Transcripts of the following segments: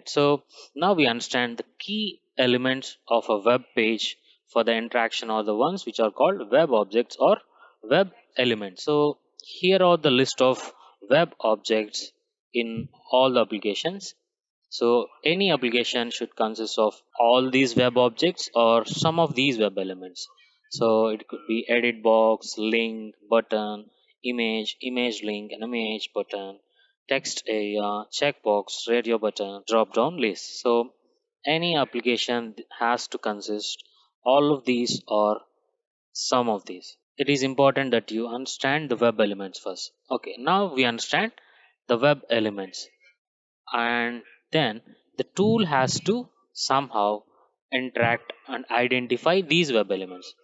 right? So now we understand the key elements of a web page for the interaction, or the ones which are called web objects or web elements. So here are the list of web objects in all the applications. So any application should consist of all these web objects or some of these web elements. So it could be edit box, link, button, image link, an image button, text area, checkbox, radio button, drop down list. So any application has to consist all of these or some of these. It is important that you understand the web elements first. Okay, now we understand the web elements, and then the tool has to somehow interact and identify these web elements.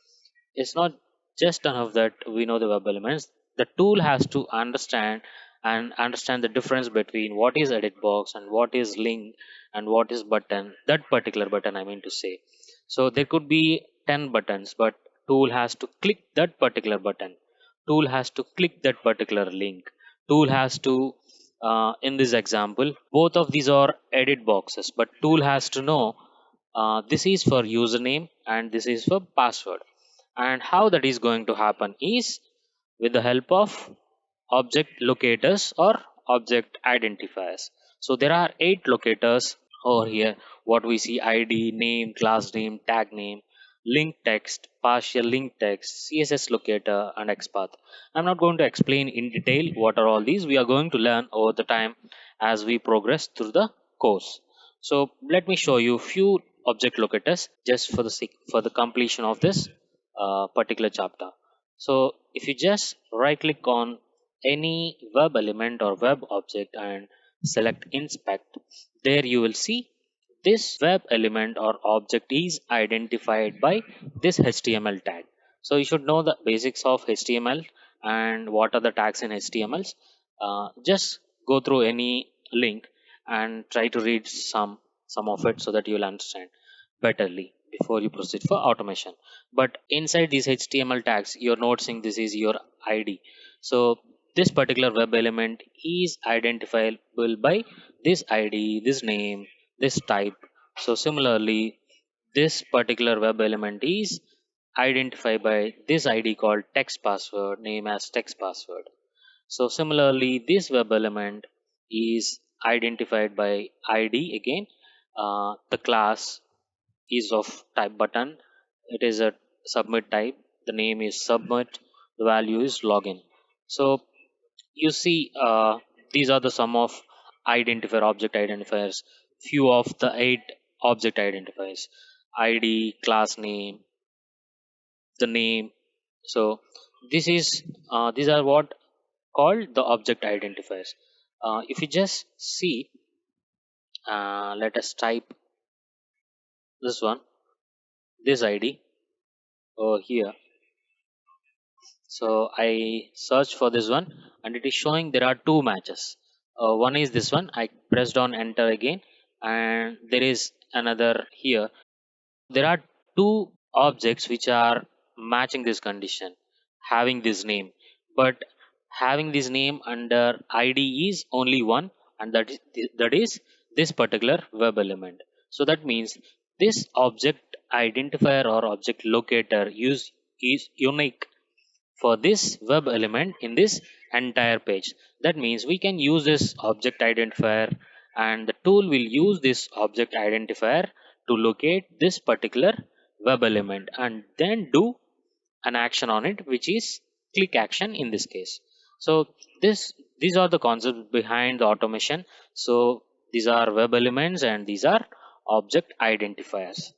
It's not just enough that we know the web elements. The tool has to understand the difference between what is edit box and what is link and what is button, that particular button I mean to say. So there could be 10 buttons, but tool has to click that particular button, tool has to click that particular link, tool has to in this example both of these are edit boxes, but tool has to know this is for username and this is for password. And how that is going to happen is with the help of object locators or object identifiers. So there are 8 locators over here. What we see: id, name, class name, tag name, link text, partial link text, css locator, and xpath. I'm not going to explain in detail what are all these. We are going to learn over the time as we progress through the course. So let me show you few object locators just for the completion of this particular chapter. So if you just right click on any web element or web object and select inspect, there you will see this web element or object is identified by this HTML tag. So you should know the basics of HTML and what are the tags in HTMLs. Just go through any link and try to read some of it so that you will understand betterly before you proceed for automation. But inside these HTML tags, you're noticing this is your ID. So this particular web element is identifiable by this ID, this name, this type. So similarly, this particular web element is identified by this ID called text password, name as text password. So similarly, this web element is identified by ID again. The class is of type button. It is a submit type. The name is submit. The value is login. So you see, these are the sum of identifier object identifiers. Few of the 8 object identifiers: ID, class name, the name. So this is these are what called the object identifiers. If you just see, let us type this one, this ID over here. So I searched for this one and it is showing there are 2 matches. One is this one. I pressed on enter again, and there is another here. There are 2 objects which are matching this condition, having this name, but having this name under ID is only one, and that is this particular web element. So that means this object identifier or object locator is unique for this web element in this entire page. That means we can use this object identifier, and the tool will use this object identifier to locate this particular web element and then do an action on it, which is click action in this case. So these are the concepts behind the automation. So these are web elements and these are object identifiers.